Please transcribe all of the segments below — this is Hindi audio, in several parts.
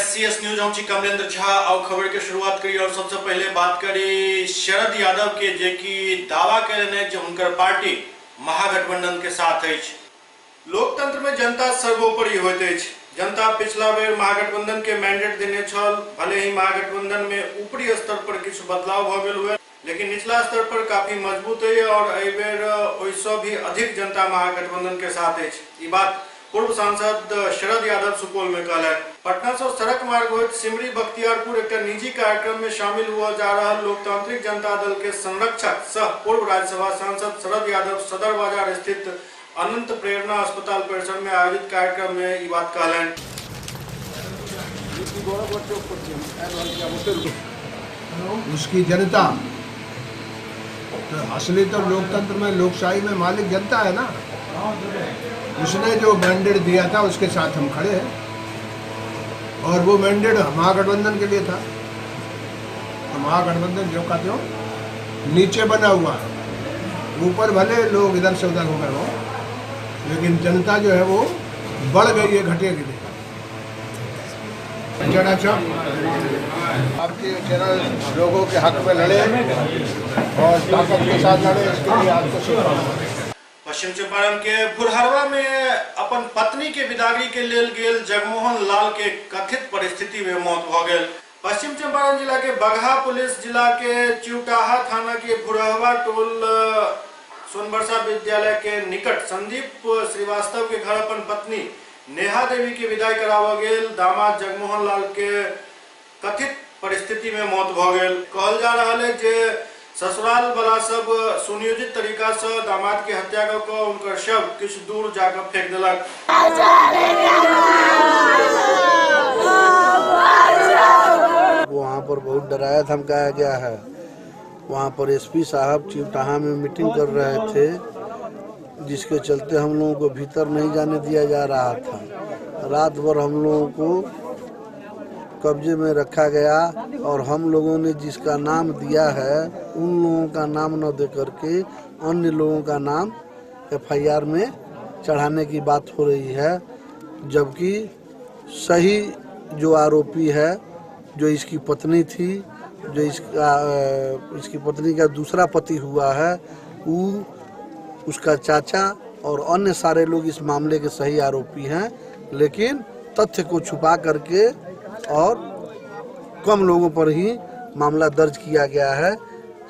SCS न्यूज हम कमलेंद्र झा और खबर के शुरुआत करी और सबसे पहले बात करी शरद यादव के जे की दावा करें जो उनकर पार्टी महागठबंधन के साथ है। लोकतंत्र में जनता सर्वोपरि होते है। जनता पिछला बेर महागठबंधन के मैंडेट देने छल, भले ही महागठबंधन में ऊपरी स्तर पर कुछ बदलाव भ गेल हुए, लेकिन निचला स्तर पर काफी मजबूत है और एहि बेर ओइसो भी अधिक जनता महागठबंधन के साथ है। ये बात पूर्व सांसद शरद यादव सुपौल में कहले। पटना से सड़क मार्ग होते सिमरी बख्तियारपुर एक निजी कार्यक्रम में शामिल हुआ जा रहा लोकतांत्रिक जनता दल के संरक्षक सह पूर्व राज्यसभा सांसद शरद यादव सदर बाजार स्थित अनंत प्रेरणा अस्पताल परिसर में आयोजित कार्यक्रम में ये बात कहले। उसकी जनता तो असली तो लोकतंत्र में लोकशाही में मालिक जनता है ना। उसने जो मैंडेट दिया था उसके साथ हम खड़े हैं और वो मैंडेट महागठबंधन के लिए था। तो महागठबंधन जो का जो नीचे बना हुआ है, ऊपर भले लोग इधर से उधर हो गए हो, लेकिन जनता जो है वो बढ़ गई है घटे के लिए। आपके चैनल लोगों के हक में लड़े और ताकत के साथ लड़े, इसके लिए आपको शुभकामनाएं। पश्चिम चंपारण के फुरहरवा में अपन पत्नी के विदागरी के लेल गेल जगमोहन लाल के कथित परिस्थिति में मौत भ गेल। पश्चिम चंपारण जिला के बगहा पुलिस जिला के चिउटाहा थाना के फुरहरवा टोल सोनबरसा विद्यालय के निकट संदीप श्रीवास्तव के घर अपन पत्नी नेहा देवी की विदाई करावा गेल। दामाद जगमोहन लाल के कथित परिस्थिति में मौत भ गेल। कहल जा रहा है जे ससुराल वाला सब सुनियोजित तरीका से दामाद की हत्या कर उनका शव कुछ दूर जाकर फेंक दिलक। वहाँ पर बहुत डराया धमकाया गया है। वहाँ पर SP साहब चिउटाहा में मीटिंग कर रहे थे, जिसके चलते हम लोगों को भीतर नहीं जाने दिया जा रहा था। रात भर हम लोगों को कब्जे में रखा गया और हम लोगों ने जिसका नाम दिया है उन लोगों का नाम न दे करके अन्य लोगों का नाम FIR में चढ़ाने की बात हो रही है, जबकि सही जो आरोपी है, जो इसकी पत्नी थी, जो इसकी पत्नी का दूसरा पति हुआ है, वो उसका चाचा और अन्य सारे लोग इस मामले के सही आरोपी हैं, लेकिन तथ्य को छुपा करके और कम लोगों पर ही मामला दर्ज किया गया है।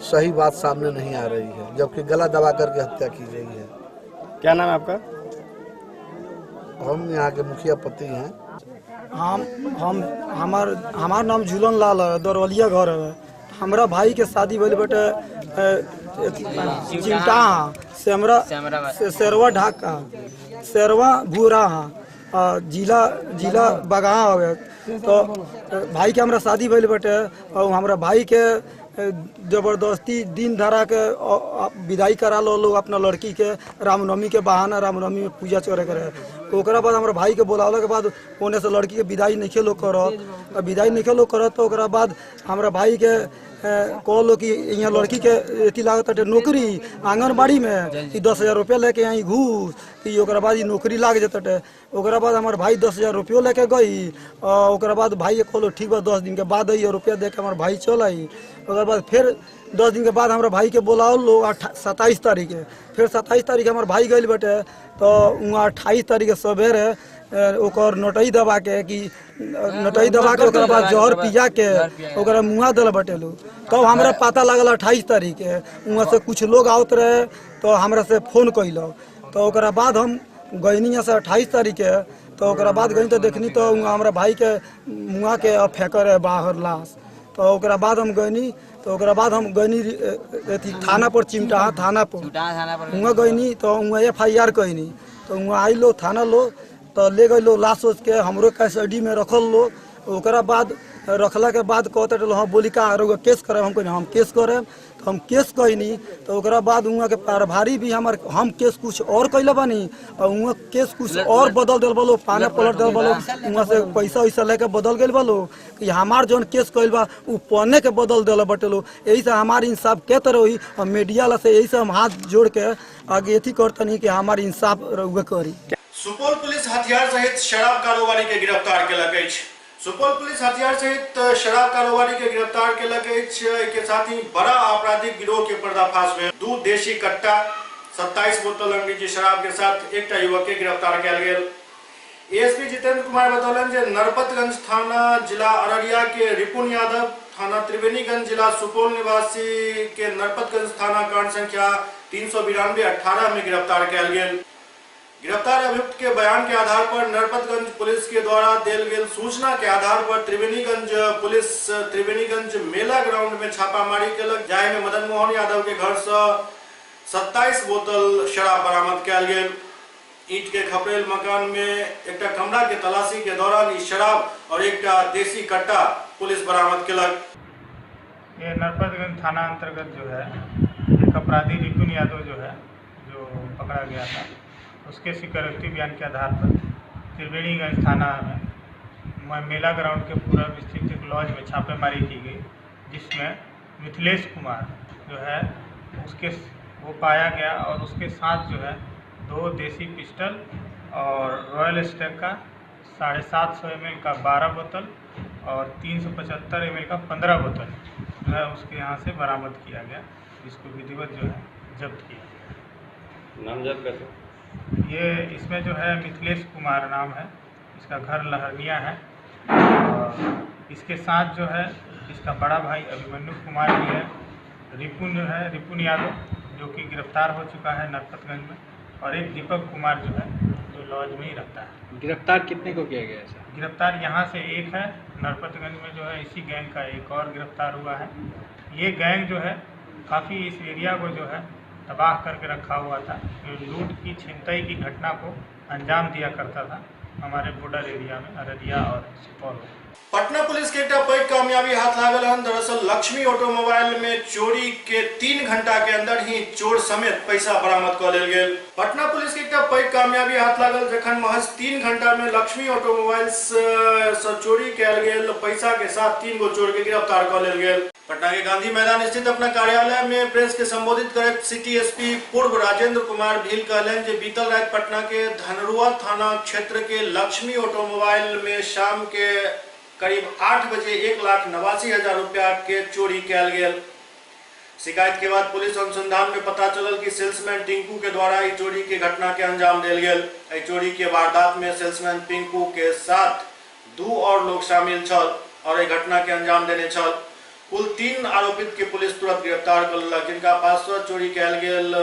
सही बात सामने नहीं आ रही है, जबकि गला दबा करके हत्या की गई है। क्या नाम है आपका? हम यहाँ के मुखिया पति हैं। हमार नाम झूलन लाल है, दरवलिया घर है। हमारा भाई के शादी भइल बेटे चिंटा शेरवा ढाका शेरवा भूरा जिला बगहा हो गया। तो भाई के हमरा शादी भइल बेटे और हमरा भाई के जबरदस्ती दिन धरा के विदाई करा लो लोग अपना लड़की के रामनवमी के बहाना, रामनवमी में पूजा करे करे। ओकरा बाद हमरा भाई के बोलावला के बाद ओने से लड़की के विदाई नहीं लोग करत, विदाई नहीं लोग करत। तो ओकरा बाद हमरा भाई के कहलो कि यहाँ लड़की के अथी लागत नौकरी आंगनबाड़ी में कि 10,000 रुपया लेके आई घूस कि ओकरा बाद नौकरी लाग जते। ओकरा बाद हमारे भाई 10,000 रुपये लेके गई। ओकरा बाद भाई कहलो ठीक बा 10 दिन के बाद आई रुपया दे के हमारे भाई चल आई। ओकरा बाद फिर 10 दिन के बाद हमारे भाई के बोलाओ लो 27 तारीख के। फिर 27 तारीख हमारे भाई गई बेटे, तो वहाँ 28 तारीख के सवेरे ओकर नोटई दबा के कि नोटई दबा के ओकरा बाद जहर पिया के ओकरा मुँह दिल बटेलू। तब हमरा पता लगल 28 तारीख के वहाँ से कुछ लोग आवत रहे, तो हमरा से फोन कैलो। तो ओकरा बाद हम गईनी यहाँ से 28 तारीख के। तो ओकरा बाद गई तो देखनी तो हमारा भाई के मुँह के फेंकर है बाहर लाश। तो ओकरा बाद हम गईनी, तो ओकरा बाद हम गईनी अथी थाना पर चिमटा थाना पर वहाँ गईनी। तो वहाँ FIR कहनी, तो वहाँ आई लो थाना लो, तो ले गई लो लाश सोच के हमरो कस्टडी में रखल लो। ओकरा बाद रखला के बाद कहते हाँ बोली का केस करे। हम कहनी हम केस करे, तो हम केस कहनी। तो ओकरा बाद वहाँ के प्रभारी भी हम केस कुछ और कैले बानी और वहाँ केस कुछ और बदल दिल बलो, पाने पलट दिल बलो, वहाँ से पैसा वैसा लेके बदल गए बलो कि हमार जौन केस कैल बा उ पन्ने के बदल दिल बटेलो। यही से हमार इंसाफ के तरह हुई और मीडिया से यही से हम हाथ जोड़ के आगे अथी करतनी कि हमार इंसाफ करी। सुपौल पुलिस हथियार सहित शराब कारोबारी के गिरफ्तार केलक अछि। सुपौल पुलिस हथियार सहित शराब कारोबारी के गिरफ्तार केलक अछि। के साथ ही बड़ा आपराधिक गिरोह के पर्दाफाश भेल। 2 देशी कट्टा 27 बोतल अंग्रेजी शराब के साथ एक युवक के गिरफ्तार किया गेल। एएसपी जितेंद्र कुमार बतौलन जे नरपतगंज थाना जिला अररिया के रिपुन यादव, थाना त्रिवेणीगंज जिला सुपौल निवासी के नरपतगंज थाना कांड संख्या 392/18 में गिरफ्तार किया गेल। गिरफ्तार अभियुक्त के बयान के आधार पर नरपतगंज पुलिस के द्वारा देल गेल सूचना के आधार पर त्रिवेणीगंज पुलिस त्रिवेणीगंज मेला ग्राउंड में छापामारी केलक, जाहि में मदन मोहन यादव के घर से 27 बोतल शराब बरामद किया गेल। ईंट के खपरेल मकान में एक कमरा के तलाशी के दौरान इस शराब और एक देसी कट्टा पुलिस बरामद केलक। ये नरपतगंज थाना अंतर्गत जो है एक अपराधी रिपुन यादव जो है जो पकड़ा गया था, उसके सिक्योरिटी बयान के आधार पर त्रिवेणीगंज थाना में मेला ग्राउंड के पूर्व स्थित एक लॉज में छापेमारी की गई, जिसमें मिथिलेश कुमार जो है वो पाया गया और उसके साथ जो है 2 देसी पिस्टल और रॉयल स्टैग का 750 ml का 12 बोतल और 375 ml का 15 बोतल जो है उसके यहाँ से बरामद किया गया, जिसको विधिवत जो है जब्त किया गया। नामजद कैसे? ये इसमें जो है मिथिलेश कुमार नाम है, इसका घर लहरनिया है और इसके साथ जो है इसका बड़ा भाई अभिमन्यु कुमार भी है। रिपुन यादव जो कि गिरफ्तार हो चुका है नरपतगंज में, और एक दीपक कुमार जो है जो लॉज में ही रहता है। गिरफ्तार कितने को किया गया है? गिरफ्तार यहाँ से एक है, नरपतगंज में जो है इसी गैंग का एक और गिरफ्तार हुआ है। ये गैंग जो है काफ़ी इस एरिया को जो है तबाह करके रखा हुआ था, जो लूट की छिनतई की घटना को अंजाम दिया करता था हमारे बॉर्डर एरिया में अररिया और सुपौल। पटना पुलिस के एक पैघ कामयाबी हाथ लागल हन। दरअसल लक्ष्मी ऑटोमोबाइल में चोरी के 3 घंटा के अंदर ही चोर समेत पैसा बरामद कर लेल गेल। पटना पुलिस के एक पैघ कामयाबी हाथ लागल जखन महज 3 घंटा में लक्ष्मी ऑटोमोबाइल से चोरी कैल गेल पैसा के साथ 3 गो चोर के गिरफ्तार कर लेल गेल। पटना के गांधी मैदान स्थित अपना कार्यालय में प्रेस के संबोधित करते सिटी एसपी पूर्व राजेंद्र कुमार भील कहलन जे बीतल रात पटना के धनरुआ थाना क्षेत्र के लक्ष्मी ऑटोमोबाइल में शाम के करीब 8 बजे 1,89,000 रुपया के चोरी कैल गेल। शिकायत के बाद पुलिस अनुसंधान में पता चलल कि सेल्समैन टिंकू के द्वारा ई चोरी के घटना के अंजाम देल गेल। ई चोरी के वारदात में सेल्समैन टिंकू के साथ 2 और लोग शामिल छल और ई घटना के अंजाम देने छल। कुल 3 आरोपित के पुलिस तुरंत गिरफ्तार कर लेलक, जिनका पास से चोरी कैल गेल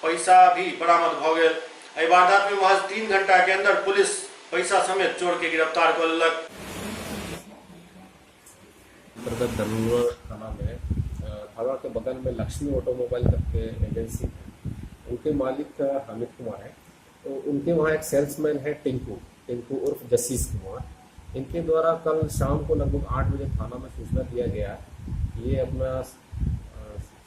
पैसा भी बरामद भ गेल। ई वारदात में महज 3 घंटा के अंदर पुलिस पैसा समेत चोर के गिरफ्तार कर लेलक। अंतर्गत धनरुआ थाना में थाना के बगल में लक्ष्मी ऑटोमोबाइल करके एजेंसी है, उनके मालिक हामिद कुमार है। तो उनके वहाँ एक सेल्समैन है टिंकू उर्फ जसीस कुमार। इनके द्वारा कल शाम को लगभग 8 बजे थाना में सूचना दिया गया, ये अपना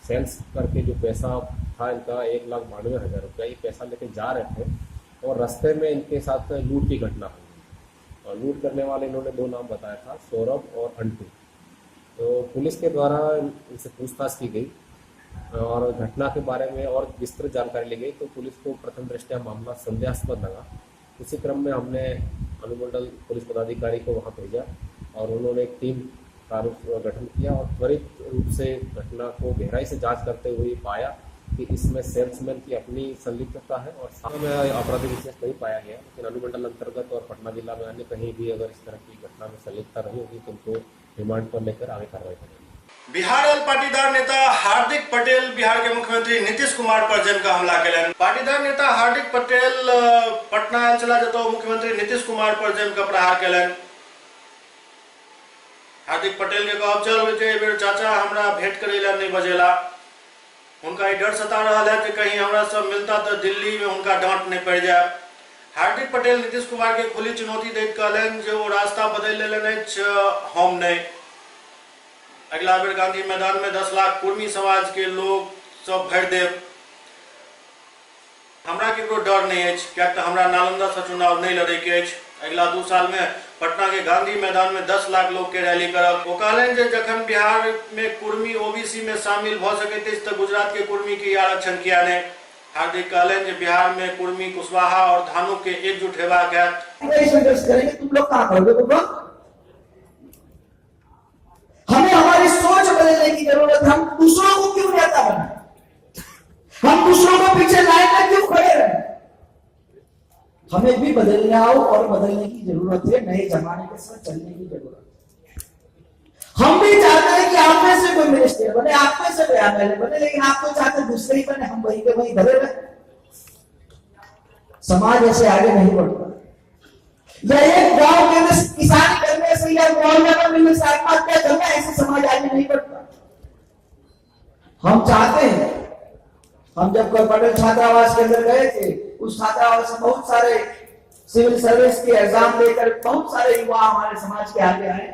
सेल्स करके जो पैसा था इनका 1,92,000 रुपया, ये पैसा लेके जा रहे थे और रास्ते में इनके साथ लूट की घटना हुई। और लूट करने वाले इन्होंने 2 नाम बताया था, सौरभ और अंटू। तो पुलिस के द्वारा इनसे पूछताछ की गई और घटना के बारे में और विस्तृत जानकारी ली गई। तो पुलिस को प्रथम दृष्टया मामला संदेहास्पद लगा। इसी क्रम में हमने अनुमंडल पुलिस पदाधिकारी को वहां भेजा और उन्होंने एक टीम का गठन किया और त्वरित रूप से घटना को गहराई से जांच करते हुए पाया कि इसमें सेल्समैन की अपनी संलिप्तता है और साथ में आपराधिक विशेष नहीं पाया गया। लेकिन अनुमंडल अंतर्गत और पटना जिला में अन्य कहीं भी अगर इस तरह की घटना में संलिप्तता रही होगी तो उनको रिमांड पर लेकर आगे कार्रवाई करेंगे। बिहार पाटीदार नेता हार्दिक पटेल बिहार के मुख्यमंत्री नीतीश कुमार पर जमकर हमला केलन। पाटीदार नेता हार्दिक पटेल पटना आयल छला जतऽ मुख्यमंत्री नीतीश कुमार पर जमकर प्रहार केलन। हार्दिक पटेल के कहब चल जे बेर चाचा हमरा भेंट करे ला नहीं बजेला, उनका डर सता रहा है कि कहीं हमरा सब मिलता तो दिल्ली में उनका डांट नहीं पड़ जाए। हार्दिक पटेल नीतीश कुमार के खुली चुनौती दैत कहलन जे वो रास्ता बदल लेने हम नहीं। अगला बेर गांधी मैदान में 10 लाख कुर्मी समाज के लोग सब भर देव। हमरा केकरो डर नहीं है, क्या हमरा नालंदा से चुनाव नहीं लड़े के। अगला 2 साल में पटना के गांधी मैदान में 10 लाख लोग के रैली करब। वो कहलन जे जखन बिहार में कुर्मी ओबीसी में शामिल भ सकते तो गुजरात के कुर्मी के आरक्षण किया नहीं। हार्दिक कहलन जे बिहार में कुर्मी, कुशवाहा और धानु के एकजुट हेबाक है। संघर्ष करेंगे, तुम लोग कहाँ करोगे? सोच बदलने की जरूरत है। हम दूसरों को क्यों नेता बनाए, हम दूसरों को पीछे लाइन में क्यों खड़े रहे? हमें भी बदलने आओ और बदलने की जरूरत है, नए जमाने के साथ चलने की जरूरत है। हम भी चाहते हैं कि आप में से कोई मिनिस्टर बने, आप में से कोई एमएलए बने, लेकिन आप तो चाहते दूसरे ही बने, हम वही के वही धरे रहे। समाज ऐसे आगे नहीं बढ़ता। या एक गांव के अंदर किसानी करने से या मोहल्ले में मिलने से आत्महत्या करना, ऐसे समाज आगे नहीं बढ़ता। हम चाहते हैं, हम जब कल पटेल छात्रावास के अंदर गए थे, उस छात्रावास में बहुत सारे सिविल सर्विस के एग्जाम देकर बहुत सारे युवा हमारे समाज के आगे आए।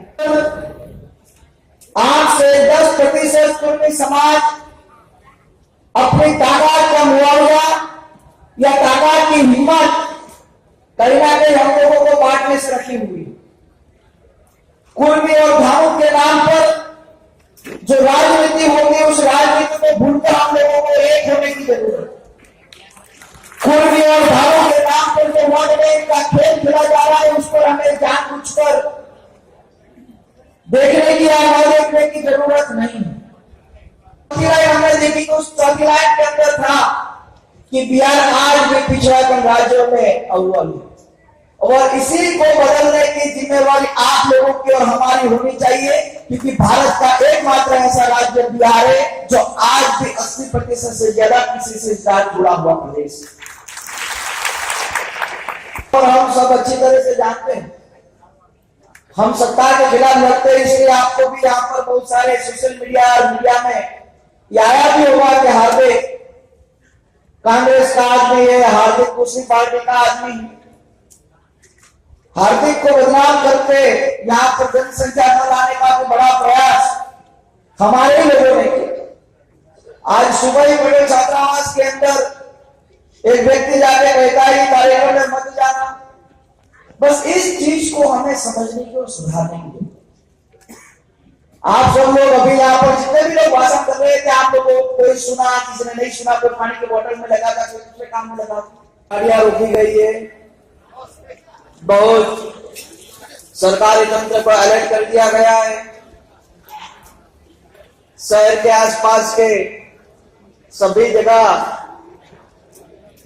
8 से 10% कुर्मी समाज अपनी ताकत का मुआवजा या ताकत की हिम्मत कहीं ना कहीं हम लोगों को बांटने से रखी हुई। कुर्मी और धामुक के नाम पर जो राजनीति होती है, उस राजनीति को भूलकर हम लोगों को एक होने की जरूरत है। कुर्मी और धामुक के नाम पर जो वोट बैंक का खेल खेला जा रहा है, उस पर हमें जानबूझकर देखने की या न देखने की जरूरत नहीं है। हमने देखी तो उस चौथी लाइन के अंदर था कि बिहार आज भी पिछड़ापन राज्यों में अव्वल है, और इसी को बदलने की जिम्मेवारी आप लोगों की और हमारी होनी चाहिए, क्योंकि भारत का एकमात्र ऐसा राज्य बिहार है जो आज भी 80% से ज्यादा किसी से जुड़ा हुआ प्रदेश है। और हम सब अच्छी तरह से जानते हैं, हम सत्ता के खिलाफ लड़ते हैं, इसलिए आपको भी यहाँ पर बहुत सारे सोशल मीडिया और मीडिया में यह आया भी होगा कि हार्दिक कांग्रेस का आदमी है, हार्दिक दूसरी पार्टी का आदमी है। हार्दिक को बदनाम करके यहाँ पर जनसंख्या न लाने का भी बड़ा प्रयास हमारे ही लोगों ने किया। आज सुबह ही पटेल छात्रावास के अंदर एक व्यक्ति जाके कहता है कार्यक्रम में मत जाना। बस इस चीज को हमें समझने की और सुधारने की जरूरत है। आप सब लोग अभी यहाँ पर जितने भी लोग भाषण कर रहे थे, आप लोगों को कोई सुना, किसी ने नहीं सुना, कोई पानी के बोतल में लगा था, कोई दूसरे काम में लगा था। गाड़ियां रोकी गई है, बहुत सरकारी तंत्र पर अलर्ट कर दिया गया है। शहर के आसपास के सभी जगह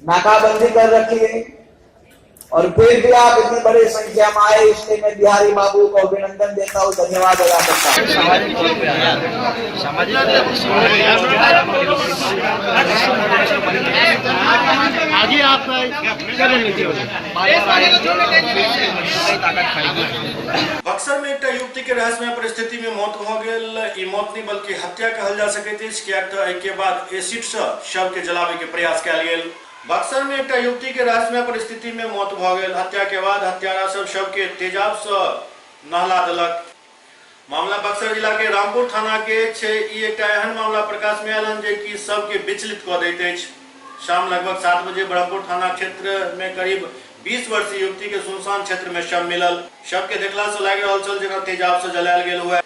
नाकाबंदी कर रखी है, और फिर भी आप इतनी बड़ी संख्या में आए, इसलिए मैं बिहारी बाबू को अभिनंदन देता हूँ, धन्यवाद अदा करता हूँ। बक्सर में एक युवती के रहस्यमय परिस्थिति में मौत हो गई। मौत नहीं बल्कि हत्या कहल जा सके थे। इसके बाद एसिड से शव के जलावे के प्रयास कयल गेल। बक्सर में एक युवती के रहस्यमय परिस्थिति में मौत भ गई। हत्या के बाद हत्यारा सब शव के तेजाब से नहला देलक। मामला बक्सर जिला के रामपुर थाना के एक एहन मामला प्रकाश में आयल जे कि सबके विचलित कऽ दैत अछि। शाम लगभग 7 बजे ब्रह्मपुर थाना क्षेत्र में करीब 20 वर्षीय युवती के सुनसान क्षेत्र में शव मिलल। शव के देखला से लागि रहल छल जेना तेजाब से जलायल गेल हुए।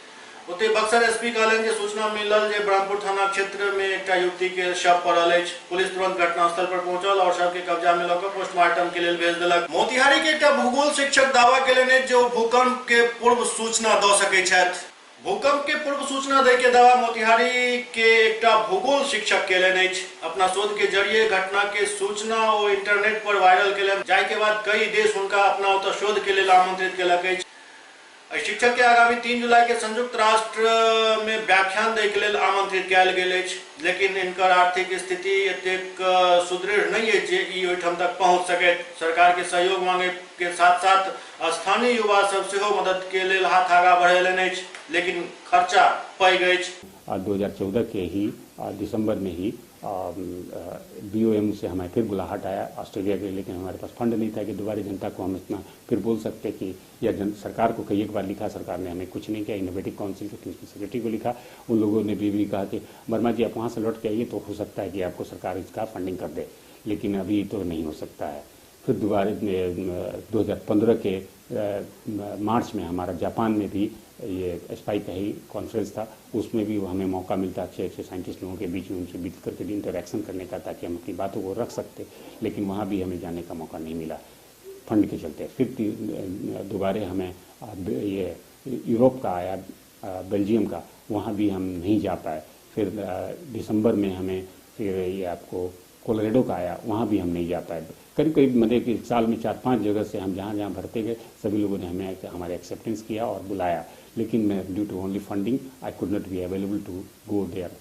ओते बक्सर एसपी कहलन जे सूचना मिलल जे ब्रह्मपुर थाना क्षेत्र में एक युवती के शव पड़ल अछि। पुलिस तुरंत घटनास्थल पर पहुंचल और शव के कब्जा में लऽ कऽ पोस्टमार्टम के लेल भेज देलक। मोतिहारी के एक भूगोल शिक्षक दावा केलनि जे भूकंप के पूर्व सूचना दऽ सकै छथि। भूकंप के पूर्व सूचना दे के दावा मोतिहारी के एक भूगोल शिक्षक केलनि अछि। अपना शोध के जरिए घटना के सूचना ओ इंटरनेट पर वायरल केलनि, जाहि के बाद कई देश हुनका अपना ओतऽ शोध के लेल आमंत्रित केलक अछि। शिक्षक के आगामी 3 जुलाई के संयुक्त राष्ट्र में व्याख्यान दै के लेल आमंत्रित कयल गेल अछि, लेकिन इनकर आर्थिक स्थिति एतेक सुदृढ़ नहीं है जे ई ओहिठाम तक पहुंच सके। सरकार के सहयोग मांगे के साथ साथ स्थानीय युवा सब सेहो मदद के लेल हाथ आगा बढ़ेलनि अछि, लेकिन खर्चा पैघ अछि। 2014 के ही दिसंबर में ही BOM से हमें फिर बुलाहट आया ऑस्ट्रेलिया के, लेकिन हमारे पास फंड नहीं था कि दोबारा जनता को हम इतना फिर बोल सकते कि, या सरकार को कई एक बार लिखा, सरकार ने हमें कुछ नहीं किया। इनोवेटिव काउंसिल के सेक्रेटरी को लिखा, उन लोगों ने भी कहा कि वर्मा जी आप वहाँ से लौट के आइए तो हो सकता है कि आपको सरकार इसका फंडिंग कर दे, लेकिन अभी तो नहीं हो सकता है। फिर दोबारा 2015 के मार्च में हमारा जापान में भी ये स्पाई का ही कॉन्फ्रेंस था, उसमें भी हमें मौका मिलता अच्छे अच्छे साइंटिस्ट लोगों के बीच में उनसे बीत करके भी इंटरेक्शन करने का, ताकि हम अपनी बातों को रख सकते, लेकिन वहाँ भी हमें जाने का मौका नहीं मिला फंड के चलते। फिर दोबारा हमें ये यूरोप का आया, बेल्जियम का, वहाँ भी हम नहीं जा पाए। फिर दिसंबर में हमें फिर ये आपको कोलोराडो का आया, वहाँ भी हम नहीं जा पाए। करीब करीब मतलब कि साल में 4-5 जगह से हम जहाँ जहाँ भरते गए सभी लोगों ने हमें हमारे एक्सेप्टेंस किया और बुलाया, लेकिन मैं due to only funding I could not be available to go there.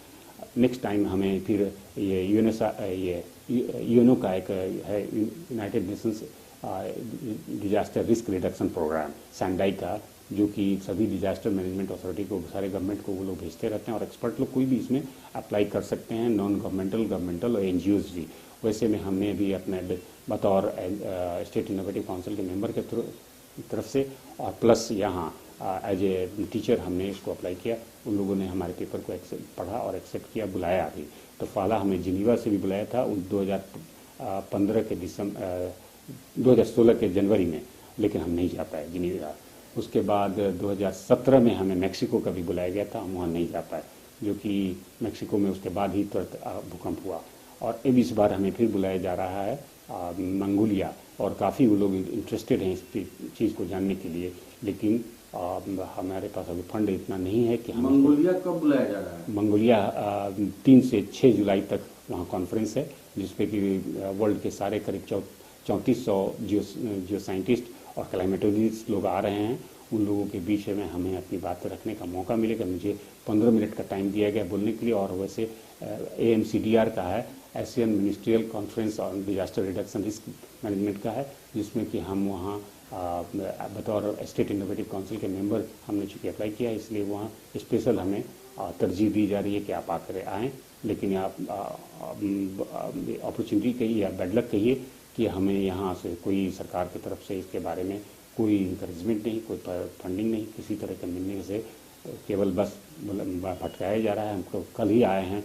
Next time हमें फिर ये यूएनओ का एक है United Nations disaster risk reduction programme Sendai का, जो कि सभी डिजास्टर मैनेजमेंट अथॉरिटी को, सारे गवर्नमेंट को वो लोग भेजते रहते हैं और एक्सपर्ट लोग कोई भी इसमें अप्लाई कर सकते हैं, नॉन गवर्नमेंटल, गवर्नमेंटल और एनजीओज भी। वैसे में हमने भी अपने बतौर स्टेट इनोवेटिव काउंसिल के मेंबर के तरफ से और प्लस यहाँ एज ए टीचर हमने इसको अप्लाई किया। उन लोगों ने हमारे पेपर को पढ़ा और एक्सेप्ट किया, बुलाया भी। तो पहला हमें जिनीवा से भी बुलाया था 2015 के 2016 के जनवरी में, लेकिन हम नहीं जा पाए जिनीवा। उसके बाद 2017 में हमें मैक्सिको का भी बुलाया गया था, हम वहाँ नहीं जा पाए, जो कि मैक्सिको में उसके बाद ही तुरंत भूकंप हुआ। और अब इस बार हमें फिर बुलाया जा रहा है मंगोलिया, और काफ़ी वो लोग इंटरेस्टेड हैं इस चीज़ को जानने के लिए, लेकिन हमारे पास अभी फंड इतना नहीं है कि हम। मंगोलिया कब बुलाया जा रहा है? मंगोलिया 3 से 6 जुलाई तक वहाँ कॉन्फ्रेंस है, जिसपे कि वर्ल्ड के सारे करीब 3400 जियो साइंटिस्ट और क्लाइमेटोलॉजिस्ट लोग आ रहे हैं। उन लोगों के बीच में हमें अपनी बात रखने का मौका मिलेगा। मुझे 15 मिनट का टाइम दिया गया बोलने के लिए, और वैसे AMCDR का है, Asian ministerial conference on disaster reduction risk management का है, जिसमें कि हम वहाँ बतौर स्टेट इनोवेटिव काउंसिल के मेंबर हमने चूँकि अप्लाई किया है, इसलिए वहाँ स्पेशल हमें तरजीह दी जा रही है कि आप आकर आएँ। लेकिन आप अपॉर्चुनिटी कहिए या बैड लक कहिए कि हमें यहाँ से कोई सरकार की तरफ से इसके बारे में कोई इंकरेजमेंट नहीं, कोई फंडिंग नहीं, किसी तरह के मिलने से केवल बस भटकाया जा रहा है। हम कल ही आए हैं,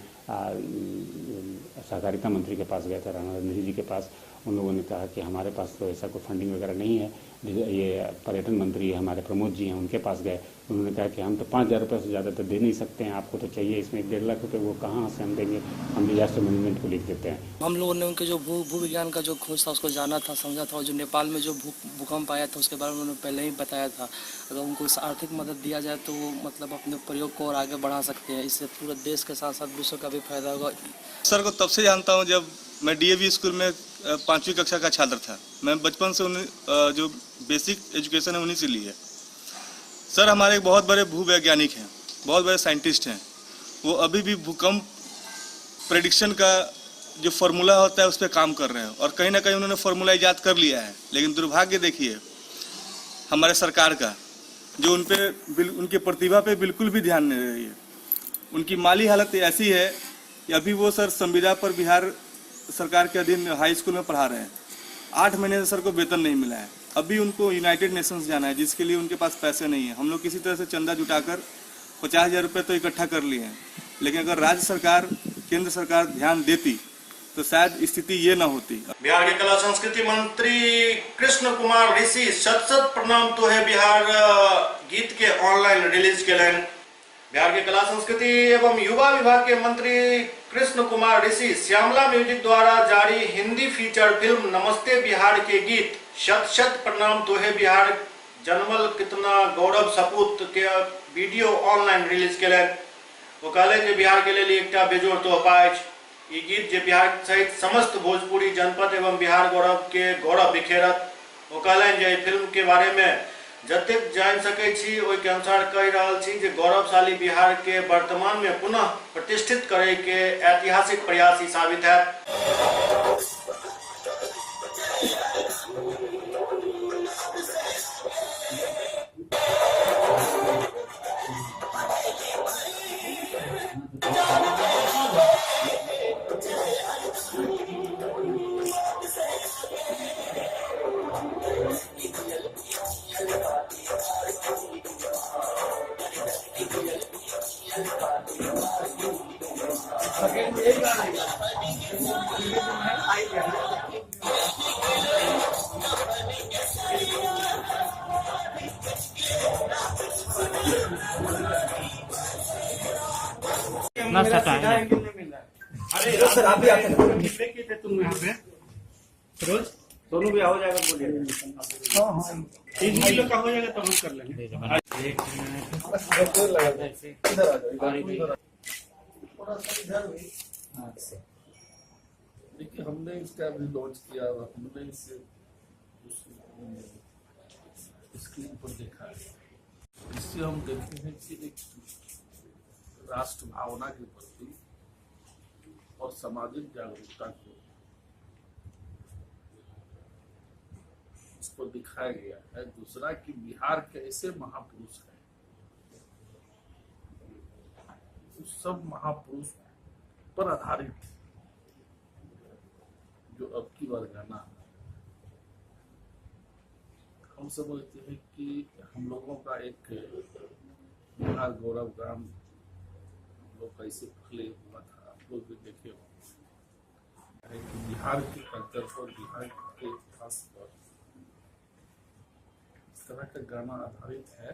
सहकारिता मंत्री के पास गए थे, राणा रणधीर जी के पास। उन लोगों ने कहा कि हमारे पास तो ऐसा कोई फंडिंग वगैरह नहीं है। ये पर्यटन मंत्री हमारे प्रमोद जी हैं, उनके पास गए, उन्होंने कहा कि हम तो 5000 रुपये से ज़्यादा तो दे नहीं सकते हैं, आपको तो चाहिए इसमें 1.5 लाख रुपये, वो कहाँ से हम देंगे, हम डिजास्टर मैनेजमेंट को लिख देते हैं। हम लोगों ने उनके जो भू विज्ञान का जो खोज था उसको जाना था, समझा था, और जो नेपाल में जो भूकंप आया था उसके बारे में उन्होंने पहले ही बताया था। अगर उनको आर्थिक मदद दिया जाए तो वो मतलब अपने प्रयोग को और आगे बढ़ा सकते हैं, इससे पूरे देश के साथ साथ विश्व का भी फायदा होगा। सर को तब से जानता हूँ जब मैं DAV स्कूल में 5वीं कक्षा का छात्र था। मैं बचपन से जो बेसिक एजुकेशन है उन्हीं से ली है। सर हमारे एक बहुत बड़े भूवैज्ञानिक हैं, बहुत बड़े साइंटिस्ट हैं। वो अभी भी भूकंप प्रेडिक्शन का जो फार्मूला होता है उस पर काम कर रहे हैं, और कहीं ना कहीं उन्होंने फार्मूला ईजाद कर लिया है। लेकिन दुर्भाग्य देखिए हमारे सरकार का, जो उनके प्रतिभा पे बिल्कुल भी ध्यान नहीं दे रही है। उनकी माली हालत ऐसी है कि अभी वो सर संविदा पर बिहार सरकार के अधीन हाई स्कूल में पढ़ा रहे हैं। 8 महीने से सर को वेतन नहीं मिला है। अभी उनको यूनाइटेड नेशंस जाना है, जिसके लिए उनके पास पैसे नहीं है। हम लोग किसी तरह से चंदा जुटाकर 50,000 रुपये तो इकट्ठा कर लिए हैं, लेकिन अगर राज्य सरकार, केंद्र सरकार ध्यान देती तो शायद स्थिति ये ना होती। बिहार के कला संस्कृति मंत्री कृष्ण कुमार ऋषि शत शत प्रणाम तो है बिहार गीत के ऑनलाइन रिलीज के लिए। बिहार के कला संस्कृति एवं युवा विभाग के मंत्री कृष्ण कुमार ऋषि श्यामला म्यूजिक द्वारा जारी हिंदी फीचर फिल्म नमस्ते बिहार के गीत शत शत प्रणाम तो है बिहार जनमल कितना गौरव सपूत के वीडियो ऑनलाइन रिलीज के लिए। वो कहले जे बिहार के लिए एक बेजोड़ तोहफा है। ये गीत जे बिहार सहित समस्त भोजपुरी जनपद एवं बिहार गौरव के गौरव बिखेरत। वो कहले जे फिल्म के बारे में जतेक जान सकै छी ओहि के अनुसार कहि रहल छी जे गौरवशाली बिहार के वर्तमान में पुनः प्रतिष्ठित करे के ऐतिहासिक प्रयास ही साबित है। दोनों भी हो जाएगा बोलिए। 3 किलो का हो जाएगा तो हम कर लेंगे। देखिए हमने इसका अभी लॉन्च किया, हमने इसे स्क्रीन पर देखा है। इससे हम देखते हैं कि एक राष्ट्र भावना के प्रति और सामाजिक जागरूकता को इसको दिखाया गया है। दूसरा कि बिहार के ऐसे महापुरुष हैं, उस सब महापुरुष पर आधारित जो अब की बार गाना है, हम समझते हैं कि हम लोगों का एक बिहार गौरव गान लोग कैसे फले हुआ था, आप लोग भी देखे हो कि बिहार के कल्चर पर, बिहार के इतिहास पर इस तरह का गाना आधारित है।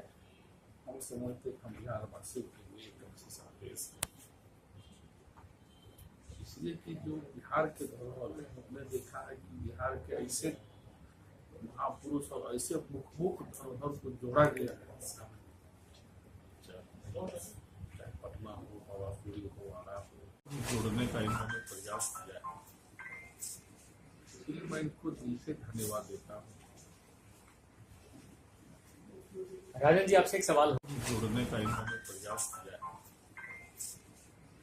हम समझते हैं हम बिहार वासियों के लिए एकदम से संदेश है, इसलिए कि जो बिहार के धरोहर है, हमने देखा है कि बिहार के ऐसे महापुरुष और ऐसे मुख्य धरोहर को जोड़ा गया है, चाहे पटना हो, हवापुरी हो, आरा हो, जोड़ने का इन्होंने प्रयास किया है। इसलिए मैं इनको दिल से धन्यवाद देता हूँ। राजन जी आपसे एक सवाल जोड़ने का इन्होंने प्रयास किया है,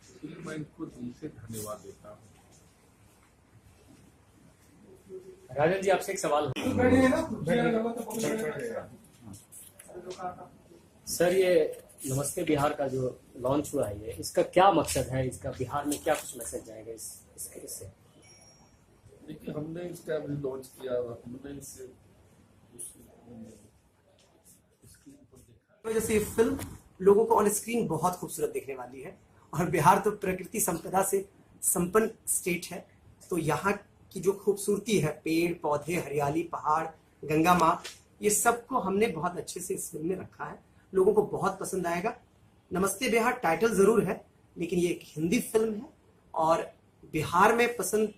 इसलिए मैं इनको दिल से धन्यवाद देता हूँ। राजन जी आपसे एक सवाल सर, ये नमस्ते बिहार का जो लॉन्च हुआ है, ये इसका क्या मकसद है? इसका बिहार में क्या कुछ मैसेज जाएगा इससे? देखिए हमने इसका अभी लॉन्च किया, हमने इसे स्क्रीन पर देखा। जैसे ये फिल्म लोगों को ऑन स्क्रीन बहुत खूबसूरत दिखने वाली है, और बिहार तो प्रकृति संपदा से संपन्न स्टेट है, तो यहाँ की जो खूबसूरती है, पेड़ पौधे, हरियाली, पहाड़, गंगा माँ, ये सबको हमने बहुत अच्छे से इस फिल्म में रखा है। लोगों को बहुत पसंद आएगा। नमस्ते बिहार टाइटल जरूर है, लेकिन ये एक हिंदी फिल्म है और बिहार में पसंद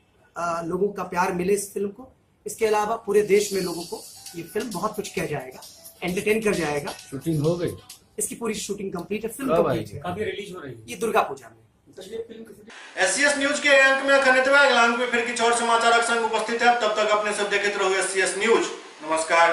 लोगों का प्यार मिले इस फिल्म को। इसके अलावा पूरे देश में लोगों को ये फिल्म बहुत कुछ कह जाएगा, एंटरटेन कर जाएगा। शूटिंग हो गई? इसकी पूरी शूटिंग कंप्लीट है, फिल्म कंप्लीट है। कभी रिलीज हो रही है? ये दुर्गा पूजा में। एससीएस न्यूज के अंक में खनितवा अगला अंक में फिर कुछ और समाचार संग उपस्थित है। तब तक अपने सब देखते रहो एससीएस न्यूज। नमस्कार।